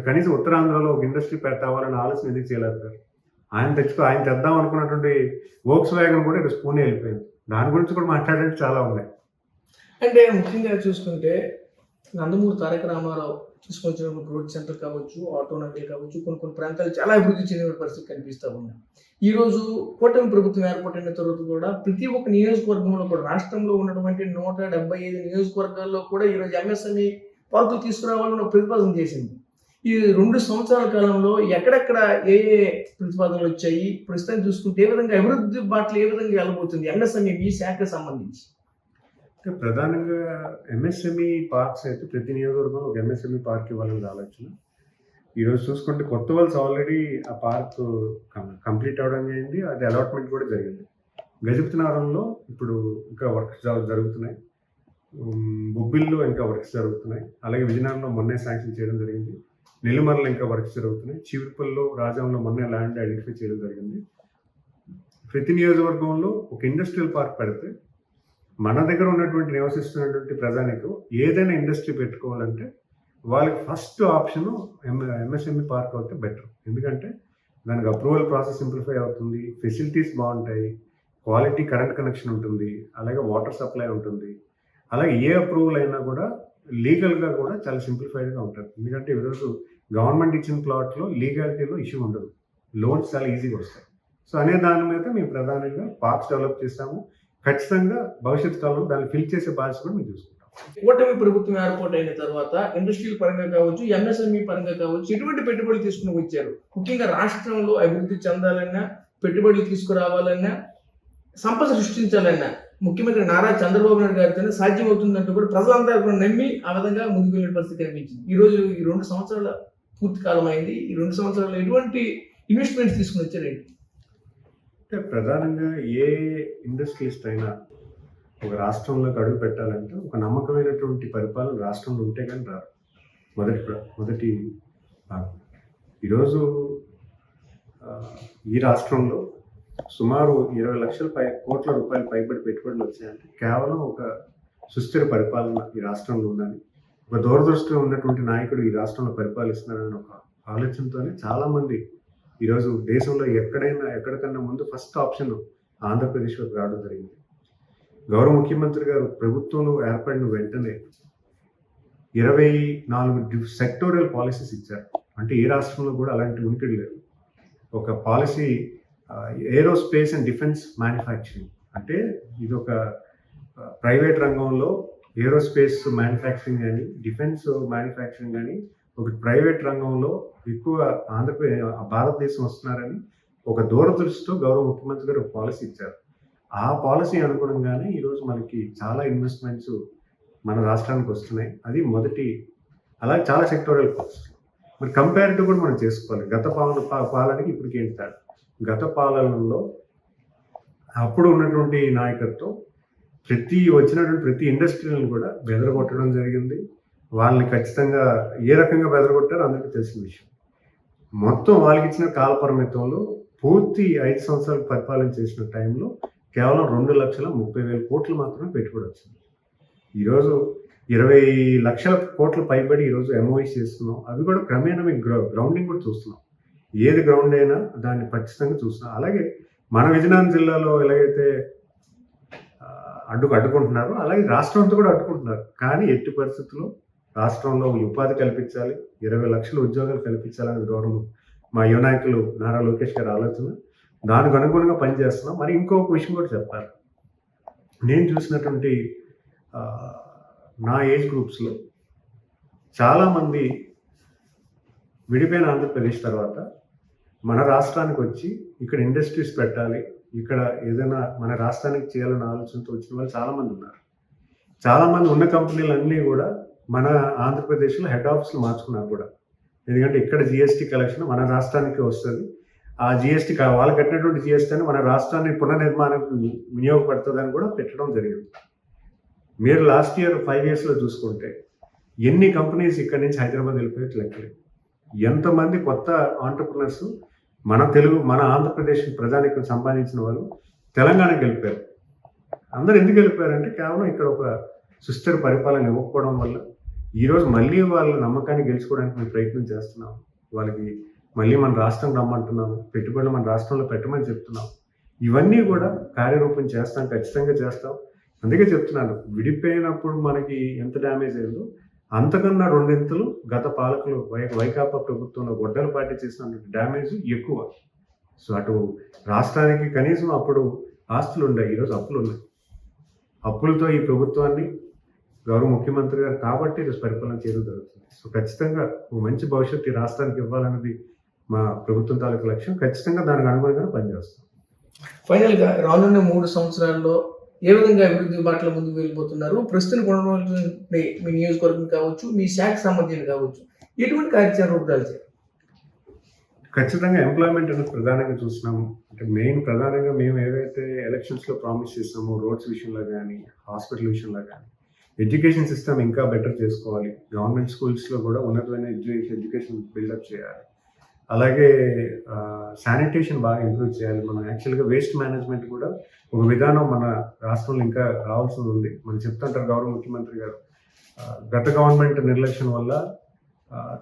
కనీసం ఉత్తరాంధ్రలో ఒక ఇండస్ట్రీ పెట్టావాలని ఆలోచన ఎందుకు చేయలేకపోయారు? ఆయన తెద్దాం అనుకున్నటువంటి వోక్స్ వ్యాగన్ కూడా ఇక్కడ పూణే వెళ్ళిపోయింది. దాని గురించి కూడా మాట్లాడడానికి చాలా ఉన్నాయి. అంటే ముఖ్యంగా చూసుకుంటే నందమూరి తారక రామారావు తీసుకొచ్చిన రోడ్ సెంటర్ కావచ్చు, ఆటోనగర్ కావచ్చు, కొన్ని ప్రాంతాలు చాలా అభివృద్ధి చెందిన పరిస్థితి కనిపిస్తూ ఉన్నాయి. ఈరోజు కూటమి ప్రభుత్వం ఏర్పడిన తర్వాత కూడా ప్రతి ఒక్క నియోజకవర్గంలో కూడా రాష్ట్రంలో ఉన్నటువంటి 175 నియోజకవర్గాల్లో కూడా ఈరోజు ఎంఎస్ఎంఈ పార్కులు తీసుకురావాలని ప్రతిపాదన చేసింది. ఈ 2 సంవత్సరాల కాలంలో ఎక్కడెక్కడ ఏ ప్రతిపాదనలు వచ్చాయి, ప్రస్తుతం చూసుకుంటే ఏ విధంగా అభివృద్ధి బాటలు ఏ విధంగా వెళ్ళబోతుంది ఎంఎస్ఎంఈ మీ శాఖకు సంబంధించి? ప్రధానంగా ఎంఎస్ఎంఈ పార్క్స్ అయితే ప్రతి నియోజకవర్గంలో ఒక ఎంఎస్ఎంఈ పార్క్ ఇవ్వాలని ఆలోచన. ఈరోజు చూసుకుంటే కొత్త వలస ఆల్రెడీ ఆ పార్క్ కంప్లీట్ అవ్వడం అయింది. అది అలాట్మెంట్ కూడా జరిగింది. గజపతినగరంలో ఇప్పుడు ఇంకా వర్క్స్ జరుగుతున్నాయి. బొబ్బిల్లో ఇంకా వర్క్స్ జరుగుతున్నాయి. అలాగే విజయనగరంలో మొన్నే శాంక్షన్ చేయడం జరిగింది. నెల్లిమర్లో ఇంకా వర్క్స్ జరుగుతున్నాయి. చీపురుపల్లిలో, రాజంలో మొన్నే ల్యాండ్ ఐడెంటిఫై చేయడం జరిగింది. ప్రతి నియోజకవర్గంలో ఒక ఇండస్ట్రియల్ పార్క్ పెడితే మన దగ్గర ఉన్నటువంటి నివసిస్తున్నటువంటి ప్రజానికి ఏదైనా ఇండస్ట్రీ పెట్టుకోవాలంటే వాళ్ళకి ఫస్ట్ ఆప్షన్ ఎంఎస్ఎంఈ పార్క్ అవుతే బెటర్. ఎందుకంటే దానికి అప్రూవల్ ప్రాసెస్ సింప్లిఫై అవుతుంది, ఫెసిలిటీస్ బాగుంటాయి, క్వాలిటీ కరెంట్ కనెక్షన్ ఉంటుంది, అలాగే వాటర్ సప్లై ఉంటుంది. అలాగే ఏ అప్రూవల్ అయినా కూడా లీగల్గా కూడా చాలా సింప్లిఫైడ్గా ఉంటుంది. ఎందుకంటే ఈరోజు గవర్నమెంట్ ఇచ్చిన ప్లాట్లో లీగాలిటీలో ఇష్యూ ఉండదు, లోన్స్ చాలా ఈజీగా వస్తాయి. సో అనే దాని మీద మేము ప్రధానంగా పార్క్స్ డెవలప్ చేస్తాము. ఖచ్చితంగా భవిష్యత్ కాలంలో దాన్ని ఫిల్ చేసే బాధ్యత కూడా మేము చూసుకుంటాం. కూటమి ప్రభుత్వం ఏర్పాటు అయిన తర్వాత ఇండస్ట్రియల్ పరంగా కావచ్చు, ఎంఎస్ఎంఈ పరంగా కావచ్చు, ఎటువంటి పెట్టుబడులు తీసుకుని వచ్చారు? ముఖ్యంగా రాష్ట్రంలో అభివృద్ధి చెందాలన్నా, పెట్టుబడులు తీసుకురావాలన్నా, సంపద సృష్టించాలన్నా ముఖ్యమంత్రి నారా చంద్రబాబు నాయుడు గారితోనే సాధ్యం అవుతుందంటూ కూడా ప్రజలంతా కూడా నమ్మి ఆ విధంగా ముందుకు వెళ్ళిన పరిస్థితి కనిపించింది. ఈరోజు ఈ 2 సంవత్సరాల పూర్తి కాలం అయింది. ఈ 2 సంవత్సరాల్లో ఎటువంటి ఇన్వెస్ట్మెంట్స్ తీసుకుని వచ్చారేంటి? అంటే ప్రధానంగా ఏ ఇండస్ట్రియలిస్ట్ అయినా ఒక రాష్ట్రంలోకి అడుగు పెట్టాలంటే ఒక నమ్మకమైనటువంటి పరిపాలన రాష్ట్రంలో ఉంటే కానీ రారు. మొదటి భాగం. ఈరోజు ఈ రాష్ట్రంలో సుమారు 20 లక్షల కోట్ల రూపాయలు పైబడి పెట్టుబడులు వచ్చాయంటే కేవలం ఒక సుస్థిర పరిపాలన ఈ రాష్ట్రంలో ఉందని, ఒక దూరదృష్టి ఉన్నటువంటి నాయకుడు ఈ రాష్ట్రంలో పరిపాలిస్తున్నారని ఒక ఆలోచనతోనే చాలామంది ఈరోజు దేశంలో ఎక్కడికన్నా ముందు ఫస్ట్ ఆప్షన్ ఆంధ్రప్రదేశ్లోకి రావడం జరిగింది. గౌరవ ముఖ్యమంత్రి గారు ప్రభుత్వంలో ఏర్పడిన వెంటనే 24 సెక్టోరియల్ పాలసీస్ ఇచ్చారు. అంటే ఏ రాష్ట్రంలో కూడా అలాంటి ఉనికి లేదు. ఒక policy aerospace and defence manufacturing, అంటే ఇది ఒక ప్రైవేట్ రంగంలో ఏరోస్పేస్ మ్యానుఫ్యాక్చరింగ్ కానీ, డిఫెన్స్ మ్యానుఫ్యాక్చరింగ్ కానీ ఒక ప్రైవేట్ రంగంలో ఎక్కువ భారతదేశం వస్తున్నారని ఒక దూరదృష్టితో గౌరవ ముఖ్యమంత్రి గారు ఒక పాలసీ ఇచ్చారు. ఆ పాలసీ అనుగుణంగానే ఈరోజు మనకి చాలా ఇన్వెస్ట్మెంట్స్ మన రాష్ట్రానికి వస్తున్నాయి. అది మొదటి. అలాగే చాలా సెక్టోరియల్ పాలసీ. మరి కంపారిటివ్ కూడా మనం చేసుకోవాలి. గత పాలనకి ఇప్పటికి ఏంటి తేడా? గత పాలనలో అప్పుడు ఉన్నటువంటి నాయకత్వం వచ్చినటువంటి ప్రతి ఇండస్ట్రీలను కూడా బెదరగొట్టడం జరిగింది. వాళ్ళని ఖచ్చితంగా ఏ రకంగా బెదరగొట్టారో అందరికీ తెలిసిన విషయం. మొత్తం వాళ్ళకి ఇచ్చిన కాల పరిమితంలో పూర్తి 5 సంవత్సరాలు పరిపాలన చేసిన టైంలో కేవలం 2,30,30,000 కోట్లు మాత్రమే పెట్టుబడి వచ్చింది. ఈరోజు 20 లక్షల కోట్ల పైబడి ఈరోజు ఎంఓఈ చేస్తున్నాం. అవి కూడా క్రమేణా మీకు గ్రౌండింగ్ కూడా చూస్తున్నాం. ఏది గ్రౌండ్ అయినా దాన్ని ఖచ్చితంగా చూస్తున్నాం. అలాగే మన విజయనగరం జిల్లాలో ఎలాగైతే అడ్డుకుంటున్నారో అలాగే రాష్ట్రంతో కూడా అడ్డుకుంటున్నారు. కానీ ఎట్టి పరిస్థితుల్లో రాష్ట్రంలో ఉపాధి కల్పించాలి, 20 లక్షల ఉద్యోగాలు కల్పించాలని గౌరవం మా యువ నాయకులు నారా లోకేష్ గారి ఆలోచన. దానికి అనుగుణంగా పనిచేస్తున్నాం. మరి ఇంకొక విషయం కూడా చెప్పాలి. నేను చూసినటువంటి నా ఏజ్ గ్రూప్స్లో చాలామంది విడిపోయిన ఆంధ్రప్రదేశ్ తర్వాత మన రాష్ట్రానికి వచ్చి ఇక్కడ ఇండస్ట్రీస్ పెట్టాలి, ఇక్కడ ఏదైనా మన రాష్ట్రానికి చేయాలన్న ఆలోచనతో వచ్చిన వాళ్ళు చాలామంది ఉన్నారు. చాలామంది ఉన్న కంపెనీలన్నీ కూడా మన ఆంధ్రప్రదేశ్లో హెడ్ ఆఫీస్లు మార్చుకున్నారు కూడా. ఎందుకంటే ఇక్కడ జిఎస్టీ కలెక్షన్ మన రాష్ట్రానికి వస్తుంది. ఆ జిఎస్టీ వాళ్ళు కట్టినటువంటి జిఎస్టీ అని మన రాష్ట్రాన్ని పునర్నిర్మాణానికి వినియోగపడుతుందని కూడా పెట్టడం జరిగింది. మీరు లాస్ట్ ఇయర్ 5 yearsలో చూసుకుంటే ఎన్ని కంపెనీస్ ఇక్కడ నుంచి హైదరాబాద్ వెళ్ళిపోయి లెక్కలేదు. ఎంతమంది కొత్త ఆంటర్ప్రినర్స్ మన ఆంధ్రప్రదేశ్ ప్రజానికి సంపాదించిన వాళ్ళు తెలంగాణకి వెళ్ళిపోయారు. అందరూ ఎందుకు వెళ్ళిపోయారంటే కేవలం ఇక్కడ ఒక సుస్థిర పరిపాలన ఇవ్వకపోవడం వల్ల. ఈరోజు మళ్ళీ వాళ్ళ నమ్మకాన్ని గెలుచుకోవడానికి మేము ప్రయత్నం చేస్తున్నాం. వాళ్ళకి మళ్ళీ మన రాష్ట్రం రమ్మంటున్నాము, పెట్టుబడులు మన రాష్ట్రంలో పెట్టమని చెప్తున్నాం. ఇవన్నీ కూడా కార్యరూపం చేస్తాం, ఖచ్చితంగా చేస్తాం. అందుకే చెప్తున్నాను, విడిపోయినప్పుడు మనకి ఎంత డ్యామేజ్ అయిందో అంతకన్నా 2 గత పాలకులు వైకాపా ప్రభుత్వంలో గొడ్డల పార్టీ చేసిన డ్యామేజ్ ఎక్కువ. సో అటు రాష్ట్రానికి కనీసం అప్పుడు ఆస్తులు ఉన్నాయి, ఈరోజు అప్పులు ఉన్నాయి. అప్పులతో ఈ ప్రభుత్వాన్ని గౌరవ ముఖ్యమంత్రి గారు కాబట్టి ఈరోజు పరిపాలన చేయడం జరుగుతుంది. సో ఖచ్చితంగా ఒక మంచి భవిష్యత్తు ఈ రాష్ట్రానికి ఇవ్వాలన్నది మా ప్రభుత్వం తాలూకు లక్ష్యం. ఖచ్చితంగా దానికి అనుగుణంగా పనిచేస్తాం. ఫైనల్గా రానున్న 3 సంవత్సరాల్లో ఏ విధంగా అభివృద్ధి బాటలో ముందుకు వెళ్ళిపోతున్నారు? ప్రస్తుతం కొనవలసిన మీ నియోజకవర్గం కావచ్చు, మీ శాఖ సంబంధించి కావచ్చు, ఎటువంటి కార్యాచరణ రూపదాల్చారు? ఖచ్చితంగా ఎంప్లాయ్మెంట్ అనేది ప్రధానంగా చూస్తున్నాము. అంటే మెయిన్ ప్రధానంగా మేము ఏవైతే ఎలక్షన్స్లో ప్రామిస్ చేస్తామో రోడ్స్ విషయంలో కానీ, హాస్పిటల్ విషయంలో కానీ, ఎడ్యుకేషన్ సిస్టమ్ ఇంకా బెటర్ చేసుకోవాలి. గవర్నమెంట్ స్కూల్స్లో కూడా ఉన్నతమైన ఎడ్యుకేషన్ బిల్డప్ చేయాలి. అలాగే శానిటేషన్ బాగా ఇంప్రూవ్ చేయాలి. మనం యాక్చువల్గా వేస్ట్ మేనేజ్మెంట్ కూడా ఒక విధానం మన రాష్ట్రంలో ఇంకా రావాల్సి ఉంది. మనం చెప్తుంటారు గౌరవ ముఖ్యమంత్రి గారు, గత గవర్నమెంట్ నిర్లక్ష్యం వల్ల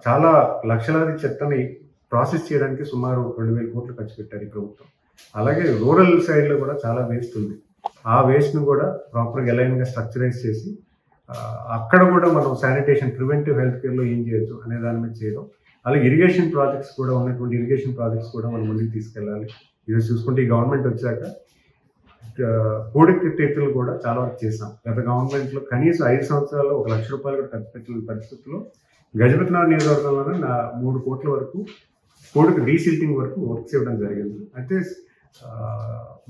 చాలా లక్షలాది చెత్తని ప్రాసెస్ చేయడానికి సుమారు 2,000 కోట్లు ఖర్చు పెట్టారు ఈ ప్రభుత్వం. అలాగే రూరల్ సైడ్లో కూడా చాలా వేస్ట్ ఉంది. ఆ వేస్ట్ను కూడా ప్రాపర్గా ఎలైన్గా స్ట్రక్చరైజ్ చేసి అక్కడ కూడా మనం శానిటేషన్, ప్రివెంటివ్ హెల్త్ కేర్లో ఏం చేయొచ్చు అనే దాని మీద చేయడం. అలాగే ఇరిగేషన్ ప్రాజెక్ట్స్ కూడా ఉన్నటువంటి ఇరిగేషన్ ప్రాజెక్ట్స్ కూడా మనం ముందుకు తీసుకెళ్ళాలి. ఈరోజు చూసుకుంటే ఈ గవర్నమెంట్ వచ్చాక పూడికతీతలు కూడా చాలా వరకు చేసాం. గత గవర్నమెంట్లో కనీసం 5 సంవత్సరాల్లో 1 లక్ష రూపాయలు కూడా ఖర్చు పెట్టిన పరిస్థితుల్లో గజపతినగర్ నియోజకవర్గంలోనే 3 కోట్ల వరకు పూడిక డీసిల్టింగ్ వరకు వర్క్స్ ఇవ్వడం జరిగింది. అయితే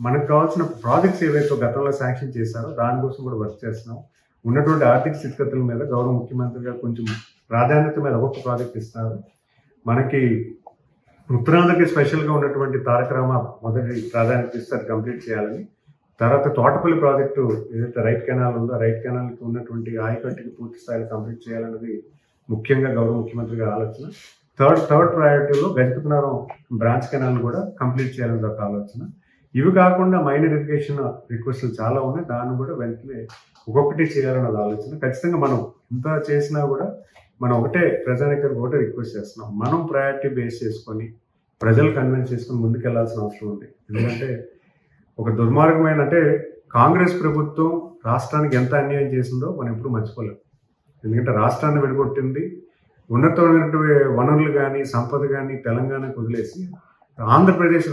మనకు కావాల్సిన ప్రాజెక్ట్స్ ఏవైతే గతంలో శాంక్షన్ చేశారో దానికోసం కూడా వర్క్ చేస్తున్నాం. ఉన్నటువంటి ఆర్థిక స్థితిగతుల మీద గౌరవ ముఖ్యమంత్రి గారు కొంచెం ప్రాధాన్యత మీద ఒక్కొక్క ప్రాజెక్ట్ ఇస్తున్నారు. మనకి ఉత్తరాంధ్రకి స్పెషల్గా ఉన్నటువంటి తారక రామ మొదటి ప్రాధాన్యత ఇస్తే అది కంప్లీట్ చేయాలని. తర్వాత తోటపల్లి ప్రాజెక్టు ఏదైతే రైట్ కెనాల్ ఉందో రైట్ కెనాల్కి ఉన్నటువంటి ఆయకట్టుకి పూర్తి స్థాయిలో కంప్లీట్ చేయాలన్నది ముఖ్యంగా గౌరవ ముఖ్యమంత్రి గారి ఆలోచన. థర్డ్ ప్రయారిటీలో గజపతినగరం బ్రాంచ్ కెనాల్ కూడా కంప్లీట్ చేయాలని ఒక ఆలోచన. ఇవి కాకుండా మైనర్ ఇరిగేషన్ రిక్వెస్ట్లు చాలా ఉన్నాయి, దాన్ని కూడా వెంటనే ఒక్కొక్కటి చేయాలన్నది ఆలోచన. ఖచ్చితంగా మనం ఎంత చేసినా కూడా మనం ప్రజానికానికి ఒకటే రిక్వెస్ట్ చేస్తున్నాం, మనం ప్రయారిటీ బేస్ చేసుకొని ప్రజలు కన్విన్స్ చేసుకొని ముందుకెళ్లాల్సిన అవసరం ఉంది. ఎందుకంటే ఒక దుర్మార్గమైన అంటే కాంగ్రెస్ ప్రభుత్వం రాష్ట్రానికి ఎంత అన్యాయం చేసిందో మనం ఎప్పుడు మర్చిపోలేం. ఎందుకంటే రాష్ట్రాన్ని విడగొట్టింది, ఉన్నతమైనటువంటి వనరులు కానీ సంపద కానీ తెలంగాణకు వదిలేసి ఆంధ్రప్రదేశ్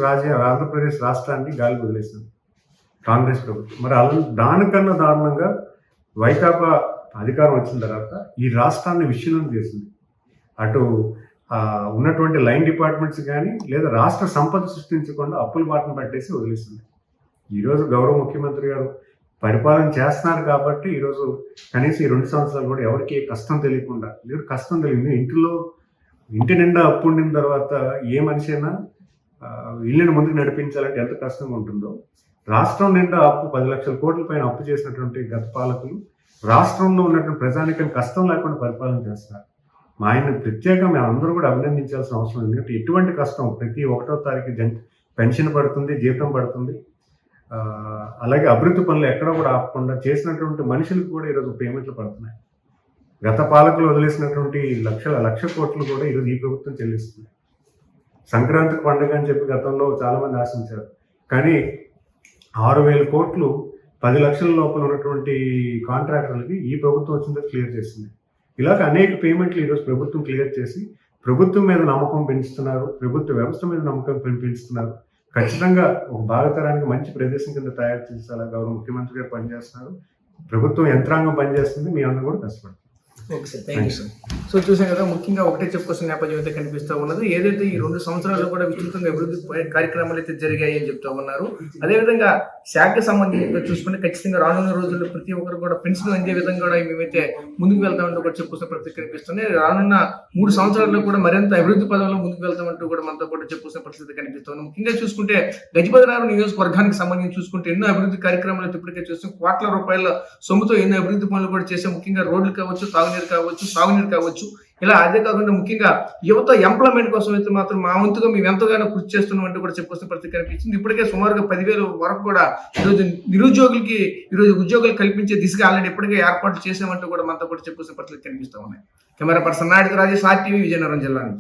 రాష్ట్రాన్ని గాలికి వదిలేసింది కాంగ్రెస్ ప్రభుత్వం. మరి దానికన్నా దారుణంగా వైకాపా అధికారం వచ్చిన తర్వాత ఈ రాష్ట్రాన్ని విచ్ఛిన్నం చేసింది. అటు ఉన్నటువంటి లైన్ డిపార్ట్మెంట్స్ కానీ లేదా రాష్ట్ర సంపద సృష్టించకుండా అప్పుల బాటను పట్టేసి వదిలేస్తుంది. ఈరోజు గౌరవ ముఖ్యమంత్రి గారు పరిపాలన చేస్తున్నారు కాబట్టి ఈరోజు కనీసం ఈ 2 సంవత్సరాలు కూడా ఎవరికి కష్టం తెలియకుండా, లేదు కష్టం తెలియదు, ఇంటి నిండా అప్పు ఉండిన తర్వాత ఏ మనిషి అయినా ఇల్లుని ముందుకు నడిపించాలంటే ఎంత కష్టంగా ఉంటుందో, రాష్ట్రం నిండా అప్పు 10 లక్షల కోట్ల పైన అప్పు చేసినటువంటి గత పాలకులు రాష్ట్రంలో ఉన్నటువంటి ప్రజానికం కష్టం లేకుండా పరిపాలన చేస్తున్నారు. ఆయన ప్రత్యేకంగా మేము అందరూ కూడా అభినందించాల్సిన అవసరం ఉంది. ఎందుకంటే ఎటువంటి కష్టం ప్రతి 1వ తారీఖు పెన్షన్ పడుతుంది, జీతం పడుతుంది. అలాగే అభివృద్ధి పనులు ఎక్కడ కూడా ఆపకుండా చేసినటువంటి మనుషులకు కూడా ఈరోజు పేమెంట్లు పడుతున్నాయి. గత పాలకులు వదిలేసినటువంటి లక్ష కోట్లు కూడా ఈరోజు ఈ ప్రభుత్వం చెల్లిస్తుంది. సంక్రాంతి పండుగ అని చెప్పి గతంలో చాలామంది ఆశించారు, కానీ 6,000 కోట్లు 10 లక్షల లోపల ఉన్నటువంటి కాంట్రాక్టర్లకి ఈ ప్రభుత్వం వచ్చిందో క్లియర్ చేసింది. ఇలాగ అనేక పేమెంట్లు ఈరోజు ప్రభుత్వం క్లియర్ చేసి ప్రభుత్వం మీద నమ్మకం పెంచుతున్నారు, ప్రభుత్వ వ్యవస్థ మీద నమ్మకం పెంచుతున్నారు. ఖచ్చితంగా ఒక భారతరానికి మంచి ప్రదేశం కింద తయారు చేసేలా గౌరవ ముఖ్యమంత్రి గారు పనిచేస్తున్నారు. ప్రభుత్వం యంత్రాంగం పనిచేస్తుంది, మీ అందరూ కూడా కష్టపడుతున్నారు. Okay sir, thank you sir. So చూసాం కదా, ముఖ్యంగా ఒకటే చెప్పుకోవాల్సిన నేపథ్యం అయితే కనిపిస్తూ ఉన్నది. ఏదైతే ఈ 2 సంవత్సరాల్లో కూడా విస్తృతంగా అభివృద్ధి కార్యక్రమాలు అయితే జరిగాయి అని చెప్తా ఉన్నారు. అదేవిధంగా శాఖకు సంబంధించి చూసుకుంటే ఖచ్చితంగా రానున్న రోజుల్లో ప్రతి ఒక్కరు కూడా పెన్షన్ అందే విధంగా కూడా మేమైతే ముందుకు వెళ్తామంటూ కూడా చెప్పుకొస్తున్న పరిస్థితి కనిపిస్తుంది. రానున్న 3 సంవత్సరాల్లో కూడా మరింత అభివృద్ధి పదంలో ముందుకు వెళ్తామంటూ కూడా మనతో పాటు చెప్పుకొస్తున్న పరిస్థితి కనిపిస్తుంది. ముఖ్యంగా చూసుకుంటే గజపతిరావు నియోజకవర్గానికి సంబంధించి చూసుకుంటే ఎన్నో అభివృద్ధి కార్యక్రమాలు అయితే ఇప్పటికే చూస్తాం. కోట్ల రూపాయల సొమ్ముతో ఎన్నో అభివృద్ధి పనులు కూడా చేసాం. ముఖ్యంగా రోడ్లు కావచ్చు, తాగునీరు కావచ్చు, సాగునీరు కావచ్చు. ఇలా అదే కాకుండా ముఖ్యంగా యువత ఎంప్లాయ్మెంట్ కోసం అయితే మాత్రం మా వంతుగా మేము ఎంతగానో కృషి చేస్తున్నామంటూ కూడా చెప్పుకొస్తున్న పరిస్థితి కనిపించింది. ఇప్పటికే సుమారుగా 10,000 వరకు కూడా ఈరోజు నిరుద్యోగులకి ఈరోజు ఉద్యోగాలు కల్పించే దిశగా ఆల్రెడీ ఇప్పటికే ఏర్పాట్లు చేసామంటూ కూడా మనతో పాటు చెప్పుకొస్తున్న పరిస్థితి కనిపిస్తూ ఉన్నాయి. Camera person Naidu Rajesh, RTV, Vizianagaram జిల్లా నుంచి.